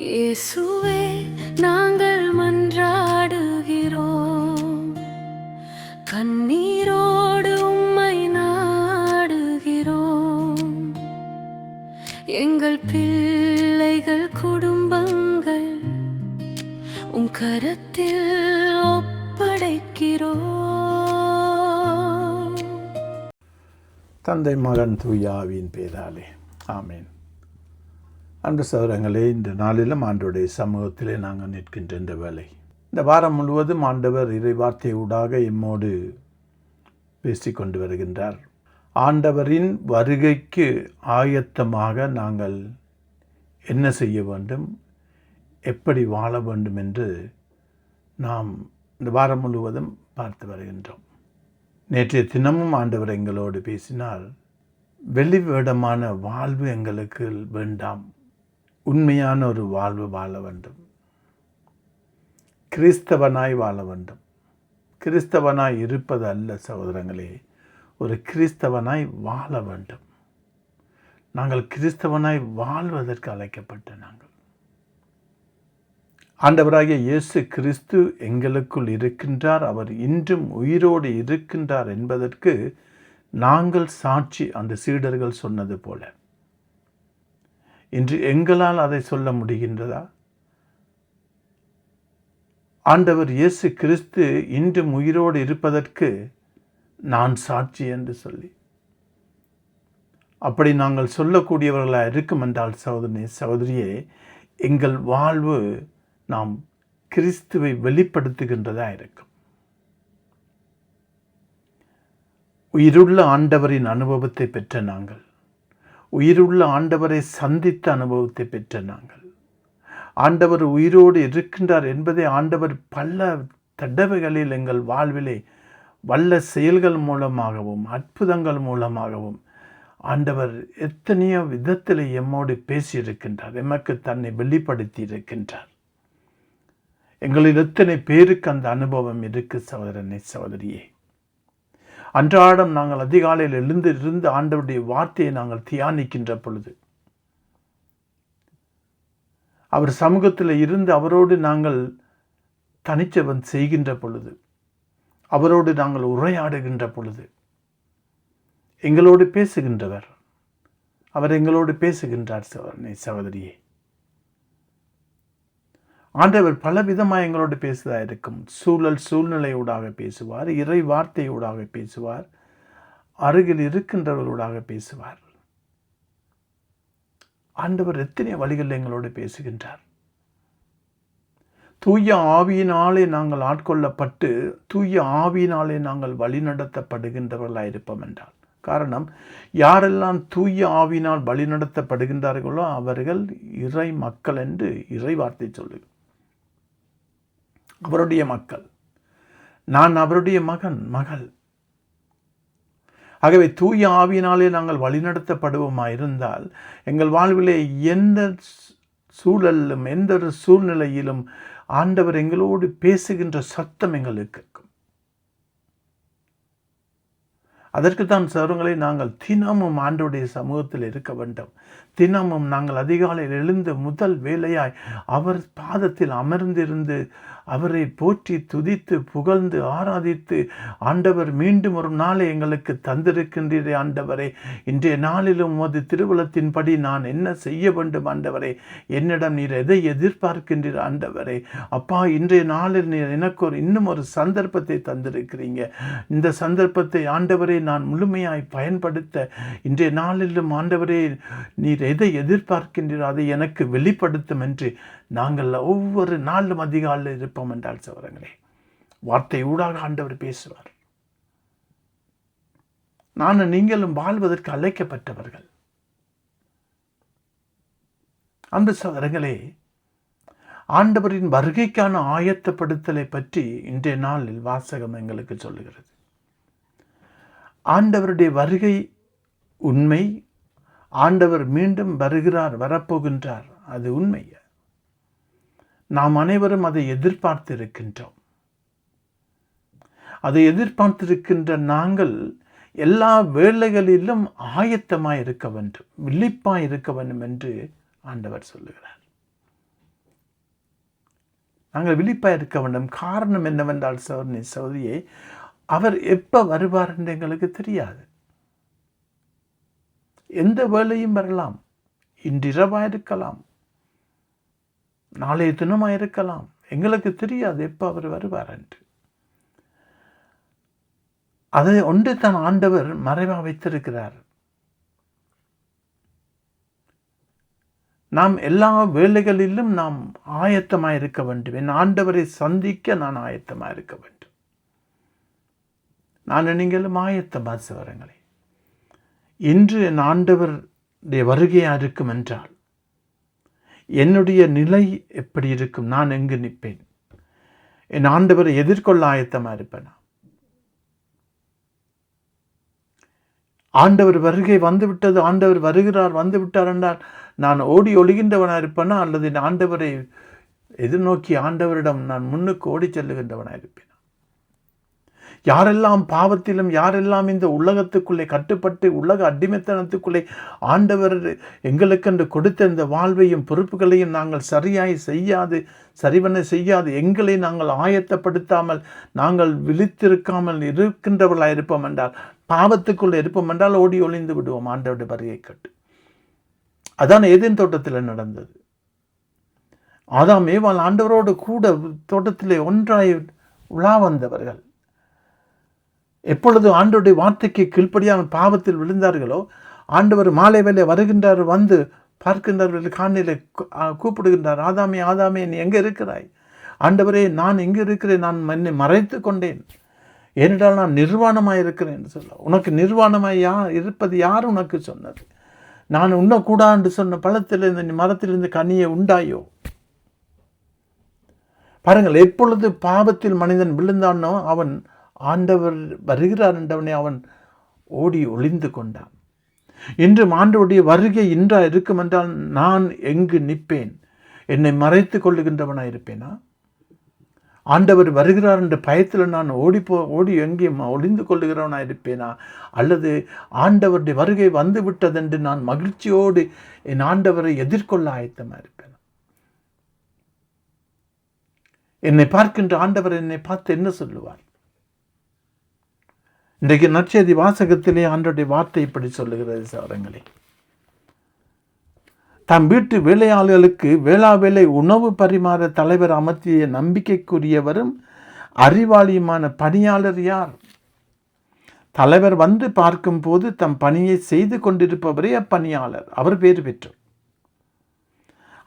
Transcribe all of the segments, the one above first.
இயேசுவே நாங்கள் மன்றாடுகிறோம், கண்ணீரோடு உம்மை நாடுகிறோம். எங்கள் பிள்ளைகள் குடும்பங்கள் உம் கரத்தில் ஒப்படைக்கிறோம். தந்தை மகன் தூயாவின் பேராலே ஆமேன். அன்பு சகோதரங்களே, இந்த நாளிலும் ஆண்டவருடைய சமூகத்திலே நாங்கள் நிற்கின்ற இந்த வேளை, இந்த வாரம் முழுவதும் ஆண்டவர் இறைவார்த்தையூடாக எம்மோடு பேசிக்கொண்டு வருகின்றார். ஆண்டவரின் வருகைக்கு ஆயத்தமாக நாங்கள் என்ன செய்ய வேண்டும், எப்படி வாழ வேண்டும் என்று நாம் இந்த வாரம் முழுவதும் பார்த்து வருகின்றோம். நேற்றைய தினமும் ஆண்டவர் எங்களோடு பேசினார். வெளி வேடமான வாழ்வு எங்களுக்கு வேண்டாம், உண்மையான ஒரு வாழ்வு வாழ வேண்டும், கிறிஸ்தவனாய் வாழ வேண்டும். கிறிஸ்தவனாய் இருப்பது அல்ல சகோதரங்களே, ஒரு கிறிஸ்தவனாய் வாழ வேண்டும். நாங்கள் கிறிஸ்தவனாய் வாழ்வதற்கு அழைக்கப்பட்ட நாங்கள். ஆண்டவராகிய இயேசு கிறிஸ்து எங்களுக்குள் இருக்கின்றார், அவர் இன்றும் உயிரோடு இருக்கின்றார் என்பதற்கு நாங்கள் சாட்சி. அந்த சீடர்கள் சொன்னது போல இன்று எங்களால் அதை சொல்ல முடிகின்றதா? ஆண்டவர் இயேசு கிறிஸ்து இன்றும் உயிரோடு இருப்பதற்கு நான் சாட்சி என்று சொல்லி, அப்படி நாங்கள் சொல்லக்கூடியவர்களாக இருக்கும் என்றால் சகோதரியே, எங்கள் வாழ்வு நாம் கிறிஸ்துவை வெளிப்படுத்துகின்றதா இருக்கும். உயிருள்ள ஆண்டவரின் அனுபவத்தை பெற்ற நாங்கள், உயிருள்ள ஆண்டவரை சந்தித்த அனுபவத்தை பெற்ற நாங்கள், ஆண்டவர் உயிரோடு இருக்கின்றார் என்பதை ஆண்டவர் பல தடவைகளில் எங்கள் வாழ்விலே வல்ல செயல்கள் மூலமாகவும் அற்புதங்கள் மூலமாகவும் ஆண்டவர் எத்தனையோ விதத்தில் எம்மோடு பேசியிருக்கின்றார், எமக்கு தன்னை வெளிப்படுத்தி இருக்கின்றார். எங்களில் எத்தனை பேருக்கு அந்த அனுபவம் இருக்கு சகோதரனே, சகோதரியே? அன்றாடம் நாங்கள் அதிகாலையில் எழுந்திருந்து ஆண்டவருடைய வார்த்தையை நாங்கள் தியானிக்கின்ற பொழுது, அவர் சமூகத்தில் இருந்து அவரோடு நாங்கள் தனிச்சவன் செய்கின்ற பொழுது, அவரோடு நாங்கள் உரையாடுகின்ற பொழுது, எங்களோடு பேசுகின்றவர், அவர் எங்களோடு பேசுகின்றார் சகோதரியே. ஆண்டவர் பல விதமாக எங்களோடு பேசுவதாக இருக்கும். சூழ்நிலையூடாக பேசுவார், இறை வார்த்தையூடாக பேசுவார், அருகில் இருக்கின்றவர்களூடாக பேசுவார். ஆண்டவர் எத்தனை வழிகளில் எங்களோடு பேசுகின்றார். தூய ஆவியினாலே நாங்கள் ஆட்கொள்ளப்பட்டு தூய ஆவியினாலே நாங்கள் வழிநடத்தப்படுகின்றவர்களாக இருப்போம் என்றால், காரணம், யாரெல்லாம் தூய ஆவியினால் வழிநடத்தப்படுகின்றார்களோ அவர்கள் இறை மக்கள் என்று இறை வார்த்தை சொல்லுங்கள். அவருடைய மக்கள், நான் அவருடைய மகள். ஆகவே தூய ஆவியினாலே நாங்கள் வழிநடத்தப்படுவோமா இருந்தால், எங்கள் வாழ்விலே எந்த சூழலிலும் எந்த ஒரு சூழ்நிலையிலும் ஆண்டவர் எங்களோடு பேசுகின்ற சத்தம் எங்களுக்கு இருக்கும். அதற்குத்தான் சகோதரங்களே, நாங்கள் தினமும் ஆண்டவருடைய சமூகத்தில் இருக்க வேண்டும். தினமும் நாங்கள் அதிகாலையில் எழுந்து முதல் வேலையாய் அவர் பாதத்தில் அமர்ந்திருந்து அவரை போற்றி துதித்து புகழ்ந்து ஆராதித்து, ஆண்டவர் மீண்டும் ஒரு நாளை எங்களுக்கு தந்திருக்கின்றீரே ஆண்டவரே, இன்றைய நாளிலும் உமது திருவுளத்தின்படி நான் என்ன செய்ய வேண்டும் ஆண்டவரே, என்னிடம் நீர் எதை எதிர்பார்க்கின்றீர் ஆண்டவரே, அப்பா இன்றைய நாளில் நீர் எனக்கு இன்னும் ஒரு சந்தர்ப்பத்தை தந்திருக்கிறீங்க. இந்த சந்தர்ப்பத்தை ஆண்டவரே நான் முழுமையாய் பயன்படுத்த இன்றைய நாளிலும் ஆண்டவரே நீர் எதை எதிர்பார்க்கின்றீர் அதை எனக்கு வெளிப்படுத்தும் என்று நாங்கள் ஒவ்வொரு நாளும் அதிகாலையில் இருப்போம் என்றால் சகோதரங்களே, வார்த்தை ஊடாக ஆண்டவர் பேசுவார். நானும் நீங்களும் வாழ்வதற்கு அழைக்கப்பட்டவர்கள். அன்பு சகோதரங்களே, ஆண்டவரின் வருகைக்கான ஆயத்தப்படுத்தலை பற்றி இன்றைய நாளில் வாசகம் எங்களுக்கு சொல்லுகிறது. ஆண்டவருடைய வருகை உண்மை. ஆண்டவர் மீண்டும் வருகிறார், வரப்போகின்றார், அது உண்மை. நாம் அனைவரும் அதை எதிர்பார்த்து இருக்கின்றோம். அதை எதிர்பார்த்திருக்கின்ற நாங்கள் எல்லா வேளைகளிலும் ஆயத்தமாய் இருக்க வேண்டும், விழிப்பாய் இருக்க வேண்டும் என்று ஆண்டவர் சொல்லுகிறார். நாங்கள் விழிப்பாக இருக்க வேண்டும். காரணம் என்னவென்றால் சகோதரியே, அவர் எப்போ வருவார் என்று எங்களுக்கு தெரியாது. எந்த வேளையும் வரலாம். இன்றிரவாக இருக்கலாம், நாளைய தினமாக இருக்கலாம். எங்களுக்கு தெரியாது எப்போ அவர் வருவார் என்று. அதை ஒன்று தான் ஆண்டவர் மறைவாக வைத்திருக்கிறார். நாம் எல்லா வேளைகளிலும் நாம் ஆயத்தமாக இருக்க வேண்டும். என் ஆண்டவரை சந்திக்க நான் ஆயத்தமாக இருக்க வேண்டும். நான் நீங்களும் ஆயத்தமாக சகோதரங்களே. இன்று என் ஆண்டவருடைய வருகையாக இருக்கும் என்றால் என்னுடைய நிலை எப்படி இருக்கும்? நான் எங்கு நிற்பேன்? என் ஆண்டவரை எதிர்கொள்ள ஆயத்தமாக இருப்பேனா? ஆண்டவர் வருகை வந்துவிட்டது, ஆண்டவர் வருகிறார், வந்து விட்டார் என்றால் நான் ஓடி ஒளிகின்றவனாக இருப்பேனா? அல்லது என் ஆண்டவரை எதிர்நோக்கி ஆண்டவரிடம் நான் முன்னுக்கு ஓடி செல்லுகின்றவனாக இருப்பேனா? யாரெல்லாம் பாவத்திலும், யாரெல்லாம் இந்த உலகத்துக்குள்ளே கட்டுப்பட்டு உலக அடிமைத்தனத்துக்குள்ளே ஆண்டவர் எங்களுக்கென்று கொடுத்த இந்த வாழ்வையும் பொறுப்புகளையும் நாங்கள் சரிவன செய்யாது எங்களை நாங்கள் ஆயத்தப்படுத்தாமல் நாங்கள் விழித்திருக்காமல் இருக்கின்றவர்களாக இருப்போம் என்றால், பாவத்துக்குள்ளே இருப்போம் என்றால் ஓடி ஒளிந்து விடுவோம் ஆண்டவருடைய வருகை கட்டு. அதான் ஏதேன் தோட்டத்தில் நடந்தது. ஆதாம் ஏவாள் ஆண்டவரோடு கூட தோட்டத்திலே ஒன்றாய் உலா வந்தவர்கள். எப்பொழுது ஆண்டவருடைய வார்த்தைக்கு கீழ்ப்படியாமல் பாவத்தில் விழுந்தார்களோ, ஆண்டவர் மாலை வேலை வருகின்றார், வந்து பார்க்கின்றார்கள், காணிலே கூப்பிடுகின்றார், ஆதாமே ஆதாமே நீ எங்கே இருக்கிறாய்? ஆண்டவரே நான் எங்கே இருக்கிறேன்? நான் என்னை மறைத்து கொண்டேன், ஏனென்றால் நான் நிர்வாணமாக இருக்கிறேன் என்று சொல்ல. உனக்கு நிர்வாணமாய் இருப்பது யார் உனக்கு சொன்னது? நான் உண்ணக்கூடா என்று சொன்ன பழத்திலிருந்து மரத்திலிருந்து கனியை உண்டாயோ? பாருங்கள், எப்பொழுது பாவத்தில் மனிதன் விழுந்தானோ அவன் ஆண்டவர் வருகிறார் என்றவனே அவன் ஓடி ஒளிந்து கொண்டான். இன்றும் ஆண்டவருடைய வருகை இன்றா இருக்கும் என்றால் நான் எங்கு நிற்பேன்? என்னை மறைத்து கொள்ளுகின்றவனாக இருப்பேனா? ஆண்டவர் வருகிறார் என்ற பயத்தில் நான் ஓடி எங்கேயும் ஒளிந்து கொள்ளுகிறவனாக இருப்பேனா? அல்லது ஆண்டவருடைய வருகை வந்து விட்டதென்று நான் மகிழ்ச்சியோடு என் ஆண்டவரை எதிர்கொள்ள ஆயத்தமாக இருப்பேனா? என்னை பார்க்கின்ற ஆண்டவர் என்னை பார்த்து என்ன சொல்லுவார்? இன்றைக்கு நற்செய்தி வாசகத்திலே ஆண்டவருடைய வார்த்தை இப்படி சொல்லுகிறது சகோதரங்களே. தம் வீட்டு வேலையாளர்களுக்கு வேளா உணவு பரிமாற தலைவர் அமர்த்திய நம்பிக்கைக்குரியவரும் அறிவாளியுமான பணியாளர் யார்? தலைவர் வந்து பார்க்கும் போது தம் பணியை செய்து கொண்டிருப்பவரே அப்பணியாளர், அவர் பேறு பெற்றோர்.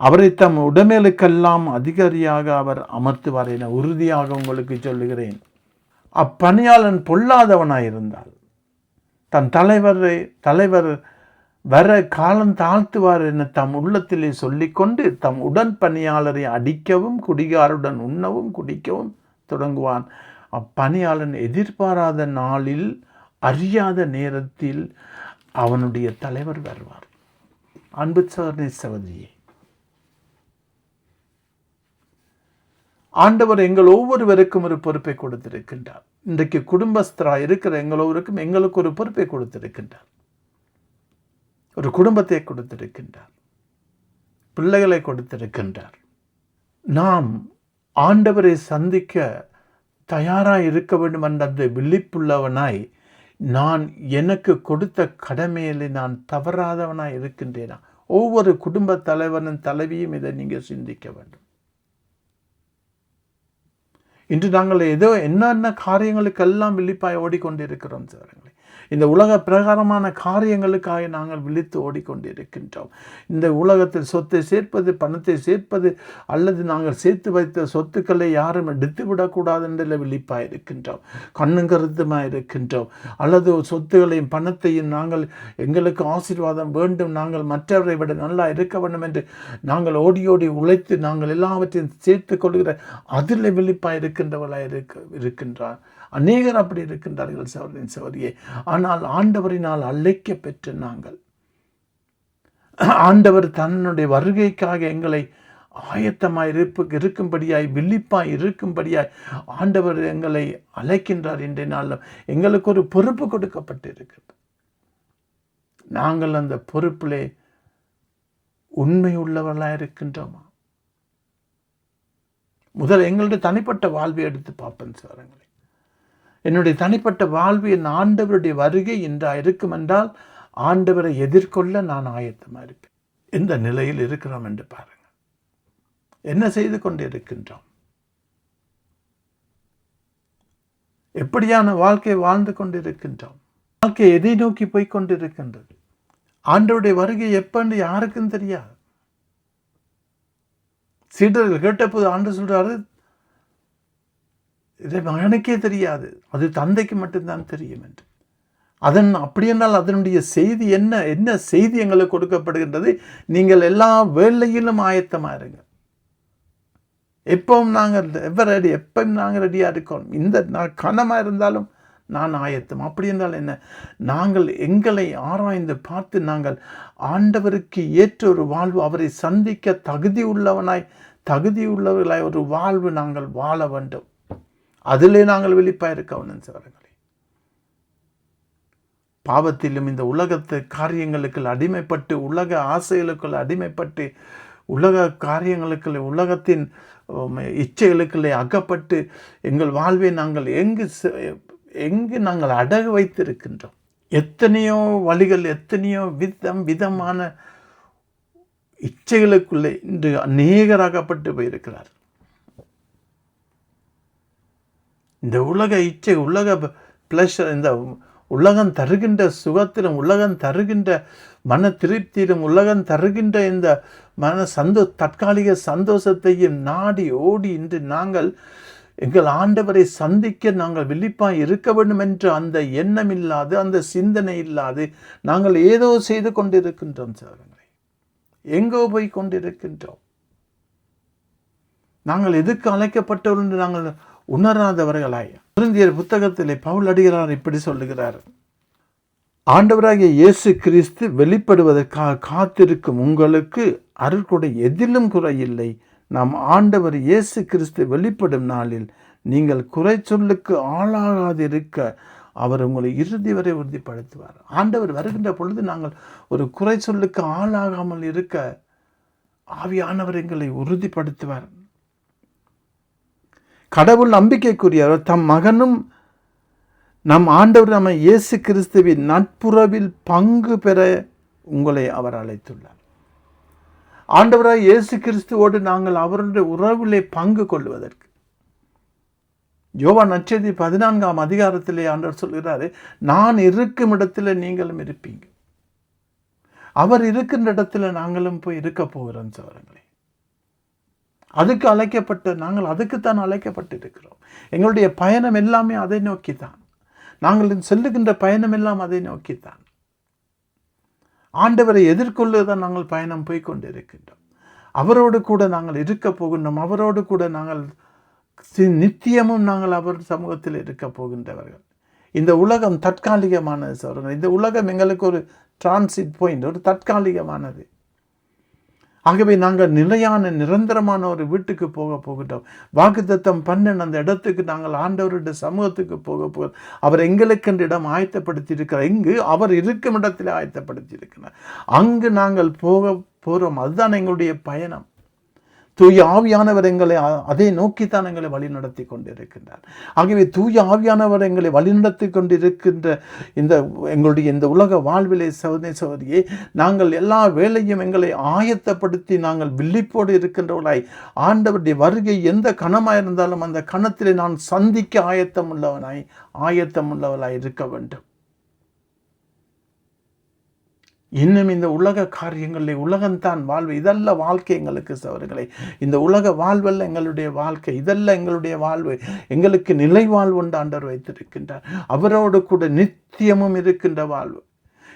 அவரை தம் உடைமைகளுக்கெல்லாம் அதிகாரியாக அவர் அமர்த்துவார் என உறுதியாக உங்களுக்கு சொல்லுகிறேன். அப்பணியாளன் பொல்லாதவனாயிருந்தால் தன் தலைவர் வர காலம் தாழ்த்துவார் என தம் உள்ளத்திலே சொல்லிக்கொண்டு தம் உடன் பணியாளரை அடிக்கவும் குடிகாருடன் உண்ணவும் குடிக்கவும் தொடங்குவான். அப்பணியாளன் எதிர்பாராத நாளில் அறியாத நேரத்தில் அவனுடைய தலைவர் வருவார். அன்பு சகோதரியே, ஆண்டவர் எங்கள் ஒவ்வொருவருக்கும் ஒரு பொறுப்பை கொடுத்திருக்கின்றார். இன்றைக்கு குடும்பஸ்தராக இருக்கிற எங்களுக்கு ஒரு பொறுப்பை கொடுத்திருக்கின்றார். ஒரு குடும்பத்தை கொடுத்திருக்கின்றார், பிள்ளைகளை கொடுத்திருக்கின்றார். நாம் ஆண்டவரை சந்திக்க தயாராக இருக்க வேண்டும் என்ற அந்த விழிப்புள்ளவனாய் நான் எனக்கு கொடுத்த கடமையிலே நான் தவறாதவனாய் இருக்கின்றேனா? ஒவ்வொரு குடும்ப தலைவனும் தலைவியும் இதை நீங்கள் சிந்திக்க வேண்டும். இன்று நாங்கள் என்னென்ன காரியங்களுக்கெல்லாம் விழிப்பாய் ஓடிக்கொண்டிருக்கிறோம் சார். இந்த உலக பிரகாரமான காரியங்களுக்காக நாங்கள் விழித்து ஓடிக்கொண்டிருக்கின்றோம். இந்த உலகத்தில் சொத்தை சேர்ப்பது, பணத்தை சேர்ப்பது, அல்லது நாங்கள் சேர்த்து வைத்த சொத்துக்களை யாரும் எடுத்து விடக்கூடாது என்ற விழிப்பாக இருக்கின்றோம், கண்ணும் கருத்துமாக இருக்கின்றோம். அல்லது சொத்துக்களையும் பணத்தையும் நாங்கள் எங்களுக்கு ஆசீர்வாதம் வேண்டும், நாங்கள் மற்றவரை விட நல்லா இருக்க வேண்டும் என்று நாங்கள் ஓடி உழைத்து நாங்கள் எல்லாவற்றையும் சேர்த்து கொள்கிற அதில் விழிப்பாக இருக்கின்றவர்களாக இருக்கின்றார். அநேகர் அப்படி இருக்கின்றார்கள் சகோதரியே. ஆனால் ஆண்டவரினால் அழைக்க பெற்ற நாங்கள், ஆண்டவர் தன்னுடைய வருகைக்காக எங்களை ஆயத்தமாய் இருக்கும்படியாய் விழிப்பாய் இருக்கும்படியாய் ஆண்டவர் எங்களை அழைக்கின்றார். இன்றைய நாளில் எங்களுக்கு ஒரு பொறுப்பு கொடுக்கப்பட்டு இருக்கிறது. நாங்கள் அந்த பொறுப்பிலே உண்மை உள்ளவர்களாக இருக்கின்றோமா? முதல் எங்களுடைய தனிப்பட்ட வாழ்வை எடுத்து பார்ப்பேன் சகோதரங்களே. என்னுடைய தனிப்பட்ட வாழ்வு என் ஆண்டவருடைய வருகை என்றா இருக்கும் என்றால் ஆண்டவரை எதிர்கொள்ள நான் ஆயத்தமாக இருப்பேன். எந்த நிலையில் இருக்கிறோம் என்று பாருங்கள். என்ன செய்து கொண்டு இருக்கின்றோம்? எப்படியான வாழ்க்கை வாழ்ந்து கொண்டிருக்கின்றோம்? வாழ்க்கை எதை நோக்கி போய் கொண்டிருக்கின்றது? ஆண்டவருடைய வருகை எப்பன்னு யாருக்கும் தெரியாது. சீடர்கள் கேட்டபோது ஆண்டு சொல்றாரு, இதை மகனுக்கே தெரியாது, அது தந்தைக்கு மட்டும்தான் தெரியும் என்று. அப்படி என்றால் அதனுடைய செய்தி என்ன செய்தி எங்களுக்கு கொடுக்கப்படுகின்றது? நீங்கள் எல்லா வேளையிலும் ஆயத்தமா இருங்க. எப்பவும் நாங்கள் ரெடியாக இருக்கோம். இந்த கனமாக இருந்தாலும் நான் ஆயத்தம். அப்படி என்றால் என்ன? நாங்கள் எங்களை ஆராய்ந்து பார்த்து நாங்கள் ஆண்டவருக்கு ஏற்ற ஒரு வாழ்வு, அவரை சந்திக்க தகுதியுள்ளவர்களாய் ஒரு வாழ்வு நாங்கள் வாழ வேண்டும். அதிலே நாங்கள் வெளிப்பாக இருக்கணும் சகோதரர்களே. பாவத்திலும் இந்த உலகத்து காரியங்களுக்கு அடிமைப்பட்டு, உலக ஆசைகளுக்குள் அடிமைப்பட்டு, உலக காரியங்களுக்கு, உலகத்தின் இச்சைகளுக்குள்ளே அகப்பட்டு எங்கள் வாழ்வை நாங்கள் எங்கு நாங்கள் அடகு வைத்திருக்கின்றோம். எத்தனையோ வழிகள், எத்தனையோ விதமான இச்சைகளுக்குள்ளே இன்று அநேகராகப்பட்டு போயிருக்கிறார். இந்த உலக இச்சை, உலக பிளஷர், இந்த உலகம் தருகின்ற சுகத்திலும், உலகம் தருகின்ற மன திருப்தியிலும், உலகம் தருகின்ற இந்த தற்காலிக சந்தோஷத்தையும் நாடி ஓடி இன்று நாங்கள் எங்கள் ஆண்டவரை சந்திக்க நாங்கள் விழிப்பாய் இருக்க வேண்டும் என்று அந்த எண்ணம் இல்லாது, அந்த சிந்தனை இல்லாது நாங்கள் ஏதோ செய்து கொண்டிருக்கின்றோம் சகோதரர்களே. எங்கோ போய் கொண்டிருக்கின்றோம். நாங்கள் எதுக்கு அழைக்கப்பட்டவர்கள் என்று நாங்கள் உணராதவர்களாய். கொரிந்தியர் புத்தகத்திலே பவுல் அடிகளார் இப்படி சொல்லுகிறார்: ஆண்டவராகிய இயேசு கிறிஸ்து வெளிப்படுவதற்காக காத்திருக்கும் உங்களுக்கு அருட்கொடை எதிலும் குறையில்லை. நாம் ஆண்டவர் இயேசு கிறிஸ்து வெளிப்படும் நாளில் நீங்கள் குறை சொல்லுக்கு ஆளாகாதிருக்க அவர் உங்களை இறுதி வரை உறுதிப்படுத்துவார். ஆண்டவர் வருகின்ற பொழுது நாங்கள் ஒரு குறை சொல்லுக்கு ஆளாகாமல் இருக்க ஆவியானவர் எங்களை உறுதிப்படுத்துவார். கடவுள் நம்பிக்கைக்குரியவர். தம் மகனும் நம் ஆண்டவர் நம்ம இயேசு கிறிஸ்துவின் நட்புறவில் பங்கு பெற உங்களை அவர் அழைத்துள்ளார். ஆண்டவராய் இயேசு கிறிஸ்துவோடு நாங்கள் அவருடைய உறவிலே பங்கு கொள்வதற்கு, யோவான் நற்செய்தி 14ஆம் அதிகாரத்திலே ஆண்டவர் சொல்கிறாரு, நான் இருக்கும் இடத்துல நீங்களும் இருப்பீங்க. அவர் இருக்கின்ற இடத்துல நாங்களும் போய் இருக்க போகிறோம் சகோதரர்களே. அதுக்கு அழைக்கப்பட்ட நாங்கள் அதுக்குத்தான் அழைக்கப்பட்டிருக்கிறோம். எங்களுடைய பயணம் எல்லாமே அதை நோக்கித்தான். நாங்கள் செல்லுகின்ற பயணம் எல்லாம் அதை நோக்கித்தான். ஆண்டவரை எதிர்கொள்ளுதான் நாங்கள் பயணம் போய் கொண்டிருக்கின்றோம். அவரோடு கூட நாங்கள் இருக்க போகின்றோம். அவரோடு கூட நாங்கள் நித்தியமும் நாங்கள் அவர் சமூகத்தில் இருக்க போகின்றவர்கள். இந்த உலகம் தற்காலிகமானது சொல்றாங்க. இந்த உலகம் எங்களுக்கு ஒரு டிரான்சிட் பாயிண்ட், ஒரு தற்காலிகமானது. ஆகவே நாங்கள் நிலையான நிரந்தரமான ஒரு வீட்டுக்கு போகின்றோம். வாக்குத்தத்தம் பண்ண அந்த இடத்துக்கு நாங்கள் ஆண்டவருடைய சமூகத்துக்கு போகிறோம். அவர் எங்களுக்கென்று இடம் ஆயத்தப்படுத்தி இருக்கிறார். இங்கு அவர் இருக்கும் இடத்தில் ஆயத்தப்படுத்தி இருக்கிறார். அங்கு நாங்கள் போகிறோம். அதுதான் எங்களுடைய பயணம். தூய ஆவியானவர் எங்களை அதை நோக்கித்தான் எங்களை வழிநடத்தி கொண்டிருக்கின்றார். ஆகவே தூய ஆவியானவர் எங்களை வழிநடத்தி கொண்டிருக்கின்ற எங்களுடைய இந்த உலக வாழ்விலே சகோதரியே, நாங்கள் எல்லா வேளையும் எங்களை ஆயத்தப்படுத்தி நாங்கள் விழிப்போடு இருக்கின்றவர்களாய், ஆண்டவருடைய வருகை எந்த கணமாக இருந்தாலும் அந்த கணத்திலே நான் சந்திக்க ஆயத்தமுள்ளவளாய் இருக்க வேண்டும். இன்னும் இந்த உலக காரியங்களில் உலகம்தான் வாழ்வு, இதல்ல வாழ்க்கை எங்களுக்கு சகோதரர்களே. இந்த உலக வாழ்வல்ல எங்களுடைய வாழ்க்கை, இதல்ல எங்களுடைய வாழ்வு. எங்களுக்கு நிலை வாழ்வு ஆண்டவர் வைத்திருக்கின்றார். அவரோடு கூட நித்தியமும் இருக்கின்ற வாழ்வு.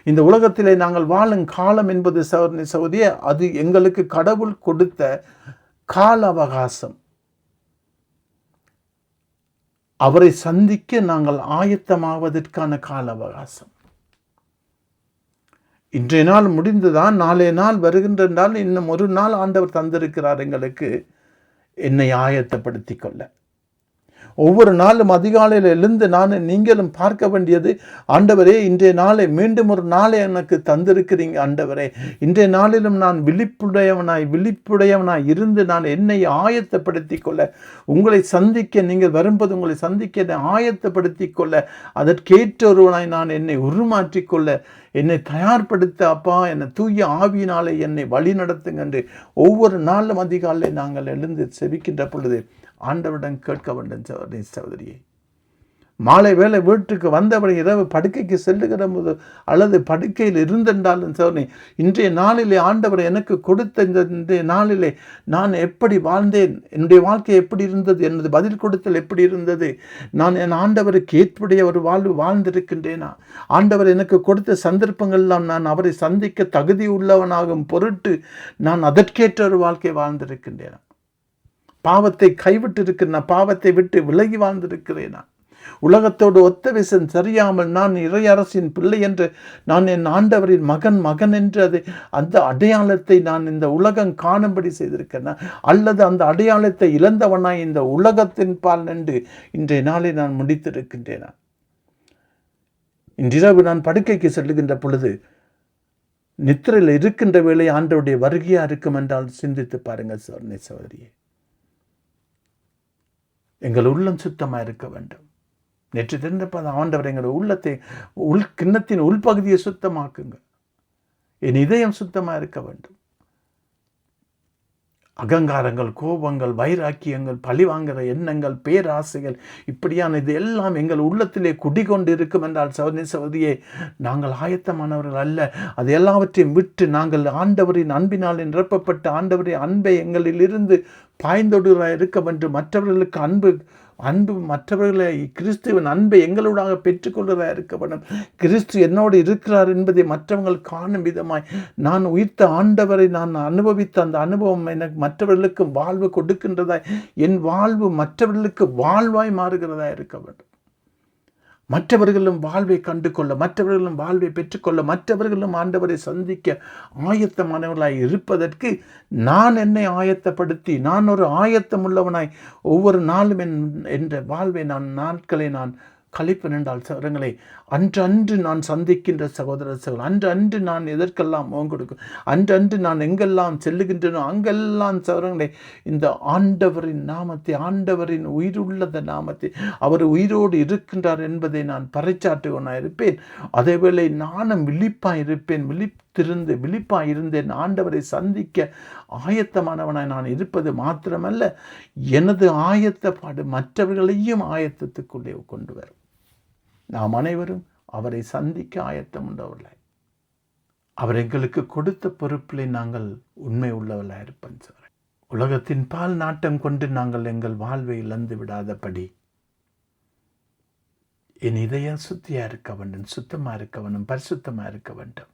இந்த உலகத்திலே நாங்கள் வாழும் காலம் என்பது சகோதரியே, அது எங்களுக்கு கடவுள் கொடுத்த கால அவகாசம். அவரை சந்திக்க நாங்கள் ஆயத்தமாவதற்கான கால அவகாசம். இன்றைய நாள் முடிந்துதான், நாளைய நாள் வருகின்ற நாள், இன்னும் ஒரு நாள் ஆண்டவர் தந்திருக்கிறார் எங்களுக்கு என்னை ஆயத்தப்படுத்தி கொள்ள. ஒவ்வொரு நாளும் அதிகாலையில் எழுந்து நீங்களும் பார்க்க வேண்டியது, ஆண்டவரே இன்றைய நாளை மீண்டும் ஒரு நாளை எனக்கு தந்திருக்கிறீங்க ஆண்டவரே, இன்றைய நாளிலும் நான் விழிப்புடையவனாய் இருந்து நான் என்னை ஆயத்தப்படுத்தி கொள்ள, உங்களை சந்திக்க, நீங்கள் வரும்போது உங்களை சந்திக்க என்னை ஆயத்தப்படுத்தி கொள்ள, அதற்கேற்ற ஒருவனாய் நான் என்னை உருமாற்றிக்கொள்ள, என்னை தயார்படுத்த அப்பா, என்னை தூய ஆவியினாலே என்னை வழி நடத்துங்க என்று ஒவ்வொரு நாளும் அதிகாலை நாங்கள் எழுந்து செபிக்கின்ற பொழுது ஆண்டவரிடம் கேட்க வேண்டும். சகோதரியே, மாலை வேளை வீட்டுக்கு வந்தவரை இரவு படுக்கைக்கு செல்லுகிற போது அல்லது படுக்கையில் இருந்தென்றாலும் சரி, இன்றைய நாளிலே ஆண்டவர் எனக்கு கொடுத்த இன்றைய நாளிலே நான் எப்படி வாழ்ந்தேன், என்னுடைய வாழ்க்கை எப்படி இருந்தது, எனது பதில் கொடுத்தல் எப்படி இருந்தது, நான் என் ஆண்டவருக்கு ஏற்புடைய ஒரு வாழ்வு வாழ்ந்திருக்கின்றேனா, ஆண்டவர் எனக்கு கொடுத்த சந்தர்ப்பங்கள்லாம் நான் அவரை சந்திக்க தகுதி உள்ளவனாகும் பொருட்டு நான் அதற்கேற்ற ஒரு வாழ்க்கை வாழ்ந்திருக்கின்றேனா, பாவத்தை கைவிட்டு இருக்கிறேனா, பாவத்தை விட்டு விலகி வாழ்ந்திருக்கிறேனா, உலகத்தோடு ஒத்த விசன் சரியாமல் நான் இறையரசின் பிள்ளை என்று நான் என் ஆண்டவரின் மகன் என்று அந்த அடையாளத்தை நான் இந்த உலகம் காணும்படி செய்திருக்கிறேன், அல்லது அந்த அடையாளத்தை இழந்தவனாய் இந்த உலகத்தின் பால் நின்று இன்றைய நாளை நான் முடித்திருக்கின்றேனா, இன்றிரவு நான் படுக்கைக்கு செல்லுகின்ற பொழுது நித்திரையில் இருக்கின்ற வேளை ஆண்டவருடைய வருகையா இருக்கும் என்றால் சிந்தித்து பாருங்கள் சகோதரியே. எங்கள் உள்ளம் சுத்தமாக இருக்க வேண்டும். நேற்று தெரிந்தப்ப ஆண்டவர் எங்களுடைய உள்ளத்தை கிண்ணத்தின் உள்பகுதியை சுத்தமாக்குங்க. என் இதயம் சுத்தமாக இருக்க வேண்டும். அகங்காரங்கள், கோபங்கள், வைராக்கியங்கள், பழிவாங்குற எண்ணங்கள், பேராசைகள், இப்படியான இது எல்லாம் எங்கள் உள்ளத்திலே குடிகொண்டு இருக்கும் என்றால் சகோதரியே, நாங்கள் ஆயத்தமானவர்கள் அல்ல. அது எல்லாவற்றையும் விட்டு நாங்கள் ஆண்டவரின் அன்பினால் நிரப்பப்பட்ட ஆண்டவரின் அன்பை எங்களில் இருந்து பாய்ந்தொடுராக இருக்க வேண்டும். மற்றவர்களுக்கு அன்பு மற்றவர்களை கிறிஸ்துவின் அன்பை எங்களோடாக பெற்றுக்கொள்வதாக இருக்க வேண்டும். கிறிஸ்து என்னோடு இருக்கிறார் என்பதை மற்றவர்கள் காணும் விதமாய் நான் உயிர்த்த ஆண்டவரை நான் அனுபவித்த அந்த அனுபவம் எனக்கு மற்றவர்களுக்கு வாழ்வு கொடுக்கின்றதாய், என் வாழ்வு மற்றவர்களுக்கு வாழ்வாய் மாறுகிறதா இருக்க வேண்டும். மற்றவர்களும் வாழ்வை கண்டு கொள்ள, மற்றவர்களும் வாழ்வை பெற்றுக்கொள்ள, மற்றவர்களும் ஆண்டவரை சந்திக்க ஆயத்தமானவர்களாய் இருப்பதற்கு நான் என்னை ஆயத்தப்படுத்தி, நான் ஒரு ஆயத்தம் உள்ளவனாய் ஒவ்வொரு நாளும் என்ற வாழ்வை நாட்களை நான் கழிப்பேன் என்றால் சகோதரங்களே, அன்று நான் சந்திக்கின்ற சகோதரர்கள், அன்று நான் எதற்கெல்லாம் முகம் கொடுக்கும், அன்று நான் எங்கெல்லாம் செல்லுகின்றனோ அங்கெல்லாம் சகோதரங்களே இந்த ஆண்டவரின் நாமத்தை, ஆண்டவரின் உயிருள்ளத நாமத்தை, அவர் உயிரோடு இருக்கின்றார் என்பதை நான் பறைச்சாற்றுவனாக இருப்பேன். அதேவேளை நானும் விழிப்பாய் இருப்பேன். விழிப்பாய் இருந்தேன். ஆண்டவரை சந்திக்க ஆயத்தமானவனாய் நான் இருப்பது மாத்திரமல்ல, எனது ஆயத்தப்பாடு மற்றவர்களையும் ஆயத்தத்துக்குள்ளே கொண்டு வரும். நாம் அனைவரும் அவரை சந்திக்க ஆயத்தம் உண்டவர்களாய், அவர் எங்களுக்கு கொடுத்த பொறுப்பிலே நாங்கள் உண்மை உள்ளவர்களாக இருப்போம். உலகத்தின் பால் நாட்டம் கொண்டு நாங்கள் எங்கள் வாழ்வை இழந்து விடாதபடி என் இதயம் சுத்தியாக இருக்க வேண்டும், சுத்தமாக இருக்க வேண்டும், பரிசுத்தமாக இருக்க வேண்டும்,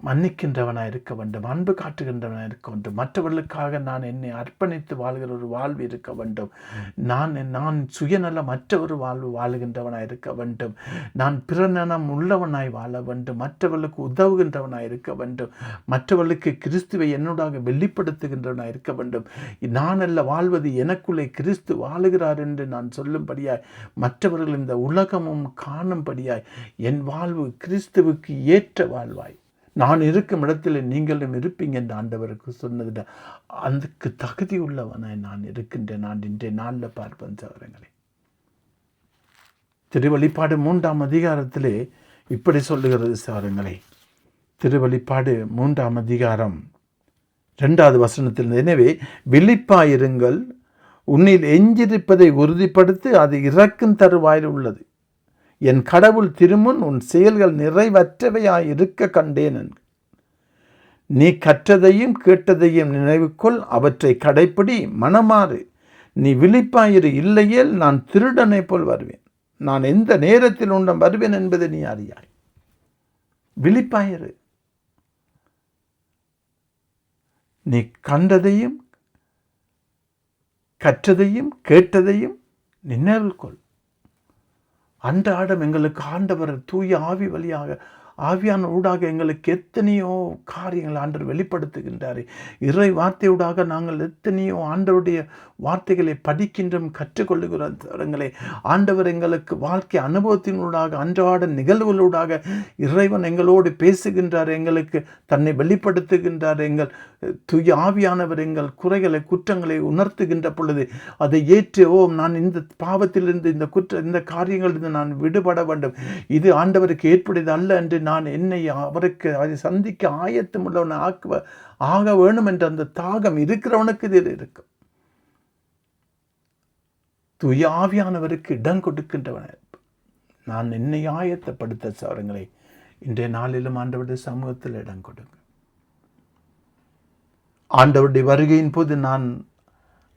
மன்னிக்கின்றவனாக இருக்க வேண்டும், அன்பு காட்டுகின்றவனாக இருக்க வேண்டும், மற்றவர்களுக்காக நான் என்னை அர்ப்பணித்து வாழ்கிற ஒரு வாழ்வு இருக்க வேண்டும், நான் சுயநலம் மற்ற ஒரு வாழ்வு வாழுகின்றவனாக இருக்க வேண்டும், நான் பிறநலம் உள்ளவனாய் வாழ வேண்டும், மற்றவர்களுக்கு உதவுகின்றவனாய் இருக்க வேண்டும், மற்றவர்களுக்கு கிறிஸ்துவை என்னோடாக வெளிப்படுத்துகின்றவனாய் இருக்க வேண்டும். நான் அல்ல வாழ்வது, எனக்குள்ளே கிறிஸ்து வாழுகிறார் என்று நான் சொல்லும்படியாய், மற்றவர்கள் இந்த உலகமும் காணும்படியாய் என் வாழ்வு கிறிஸ்துவுக்கு ஏற்ற வாழ்வாய், நான் இருக்கும் இடத்துல நீங்களும் இருப்பீங்க என்று ஆண்டவருக்கு சொன்னதில் அதுக்கு தகுதி உள்ளவனாய் நான் இருக்கின்றேன். நான் இன்றைய நாளில் பார்ப்பேன் சகோதரங்களே. திருவெளிப்பாடு 3ஆம் அதிகாரத்திலே இப்படி சொல்லுகிறது சகோதரங்களே. திருவெளிப்பாடு 3ஆம் அதிகாரம் 2வது வசனத்தில், எனவே விழிப்பாயிருங்கள், உன்னில் எஞ்சிருப்பதை உறுதிப்படுத்தி, அது இறக்கும் தருவாயில் உள்ளது, என் கடவுள் திருமுன் உன் செயல்கள் நிறைவற்றவையாய் இருக்க கண்டேன். நீ கற்றதையும் கேட்டதையும் நினைவுக்குள், அவற்றை கடைப்பிடி, மனமாறு, நீ விழிப்பாயிரு, இல்லையேல் நான் திருடனை போல் வருவேன், நான் எந்த நேரத்தில் உன்னம் வருவேன் என்பதை நீ அறியாய். விழிப்பாயிரு, நீ கண்டதையும் கற்றதையும் கேட்டதையும் நினைவுக்குள். அன்றாடம் எங்களுக்கு ஆண்டவர் தூய ஆவி வழியாக ஆவியான ஊடாக எங்களுக்கு எத்தனையோ காரியங்கள் ஆண்டவர் வெளிப்படுத்துகின்றார். இறை வார்த்தையூடாக நாங்கள் எத்தனையோ ஆண்டவருடைய வார்த்தைகளை படிக்கின்றோம், கற்றுக்கொள்ளுகிறோங்களே. ஆண்டவர் எங்களுக்கு வாழ்க்கை அனுபவத்தினூடாக அன்றாட நிகழ்வுகளூடாக இறைவன் எங்களோடு பேசுகின்றார், எங்களுக்கு தன்னை வெளிப்படுத்துகின்றார். எங்கள் தூய ஆவியானவர் எங்கள் குறைகளை குற்றங்களை உணர்த்துகின்ற பொழுது அதை ஏற்று, நான் இந்த பாவத்திலிருந்து இந்த காரியங்களிலிருந்து நான் விடுபட வேண்டும், இது ஆண்டவருக்கு ஏற்புடையது அல்ல என்று நான் என்னை அவருக்கு அதை சந்திக்க ஆயத்தம் உள்ளவனை ஆக வேணும் என்ற அந்த தாகம் இருக்கிறவனுக்கு இது இருக்கும். தூய ஆவியானவருக்கு இடம் கொடுக்கின்றவன் நான் என்னை ஆயத்தப்படுத்த சவரங்களை இன்றைய நாளிலும் ஆண்டவருடைய சமூகத்தில் இடம் கொடுங்க. ஆண்டவருடைய வருகையின் போது நான்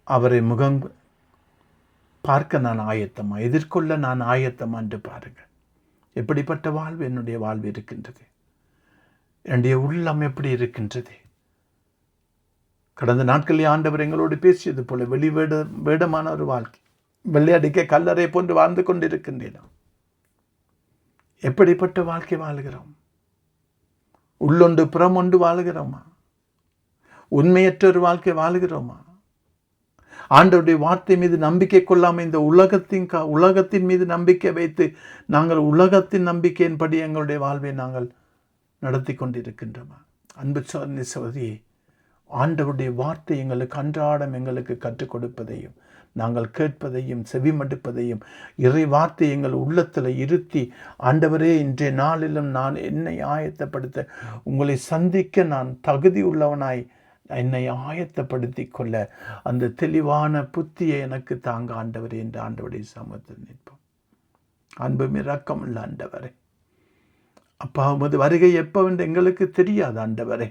அவரை முகம் பார்க்க நான் ஆயத்தமா, எதிர்கொள்ள நான் ஆயத்தமா என்று பாருங்கள். எப்படிப்பட்ட வாழ்வு என்னுடைய வாழ்வு இருக்கின்றது, என்னுடைய உள்ளம் எப்படி இருக்கின்றது. கடந்த நாட்களில் ஆண்டவர் எங்களோடு பேசியது போல வேடமான ஒரு வாழ்க்கை, வெள்ளையடிக்க கல்லறை போன்று வாழ்ந்து கொண்டிருக்கின்றேன். எப்படிப்பட்ட வாழ்க்கை வாழுகிறோம்? உள்ளொன்று புறம் ஒன்று வாழுகிறோமா? உண்மையற்ற ஒரு வாழ்க்கை வாழுகிறோமா? ஆண்டவருடைய வார்த்தை மீது நம்பிக்கை கொள்ளாமல் இந்த உலகத்தின் மீது நம்பிக்கை வைத்து நாங்கள் உலகத்தின் நம்பிக்கையின்படி எங்களுடைய வாழ்வை நாங்கள் நடத்தி கொண்டிருக்கின்றோமா? அன்பு சகோதரியே, ஆண்டவருடைய வார்த்தை எங்களுக்கு அன்றாடம் எங்களுக்கு கற்றுக் கொடுப்பதையும் நாங்கள் கேட்பதையும் செவிமடுப்பதையும் இறை வார்த்தை எங்கள் உள்ளத்தில் இருத்தி, ஆண்டவரே இன்றைய நாளிலும் நான் என்னை ஆயத்தப்படுத்த, உங்களை சந்திக்க நான் தகுதி உள்ளவனாய் என்னை ஆயத்தப்படுத்தி கொள்ள அந்த தெளிவான புத்தியை எனக்கு தாங்க ஆண்டவரே என்று ஆண்டவருடைய சமூகத்தில் நிற்போம். அன்பும் இரக்கம் உள்ள ஆண்டவரே, அப்பா உமது வருகை எப்பவென்று எங்களுக்கு தெரியாது ஆண்டவரே.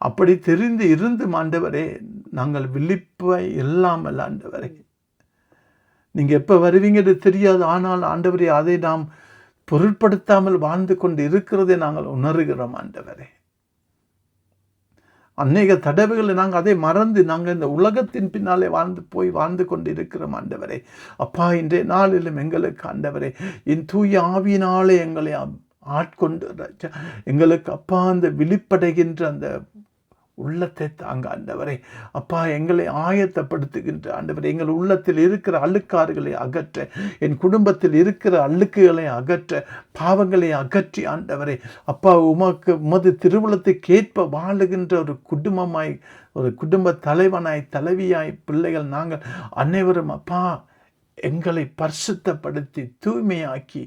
அப்படி தெரிந்து இருந்தும் ஆண்டவரே நாங்கள் விழிப்பை இல்லாமல் ஆண்டவரே, நீங்க எப்போ வருவீங்கிறது தெரியாது. ஆனால் ஆண்டவரே அதை நாம் பொருட்படுத்தாமல் வாழ்ந்து கொண்டு இருக்கிறதை நாங்கள் உணர்கிறோம் ஆண்டவரே. அநேக தடவைகளை நாங்கள் அதை மறந்து நாங்கள் இந்த உலகத்தின் பின்னாலே வாழ்ந்து கொண்டு இருக்கிறோம் ஆண்டவரே. அப்பா இன்றைய நாளிலும் எங்களுக்கு ஆண்டவரே என் தூய ஆவியினாலே எங்களை ஆட்கொண்டு எங்களுக்கு அப்பா அந்த விழிப்படைகின்ற அந்த உள்ளத்தை தாங்க ஆண்டவரே. அப்பா எங்களை ஆயத்தப்படுத்துகின்ற ஆண்டவரே, எங்கள் உள்ளத்தில் இருக்கிற அழுக்காறுகளை அகற்ற, என் குடும்பத்தில் இருக்கிற அழுக்குகளை அகற்ற, பாவங்களை அகற்றி ஆண்டவரே அப்பா உமது திருவுளத்தை கேட்ப வாழுகின்ற ஒரு குடும்பமாய், ஒரு குடும்ப தலைவனாய் தலைவியாய் பிள்ளைகள் நாங்கள் அனைவரும் அப்பா எங்களை பரிசுத்தப்படுத்தி தூய்மையாக்கி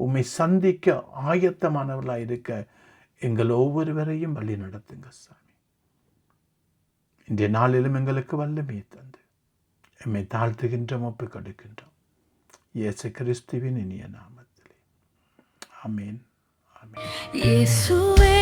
உம்மை சந்திக்க ஆயத்தமானவர்களாய் இருக்க எங்கள் ஒவ்வொருவரையும் வழி நடத்துங்க சாமி. இன்றைய நாளிலும் எங்களுக்கு வல்லமையை தந்து எம்மை தாழ்த்துகின்றோம், ஒப்புக் கொடுக்கின்றோம் இயேசு கிறிஸ்துவின் இனிய நாமத்திலே. ஆமேன். ஆமேன். இயேசுவே